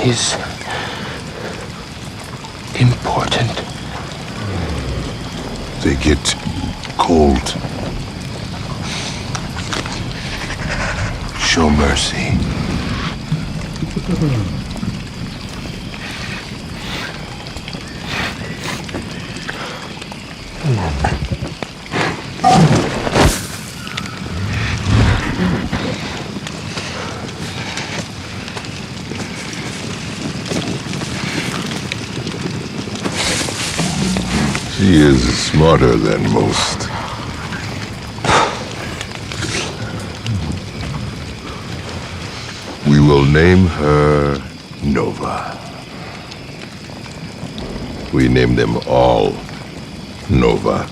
is important. They get cold. Show mercy. She is smarter than most. We will name her Nova. We name them all Nova.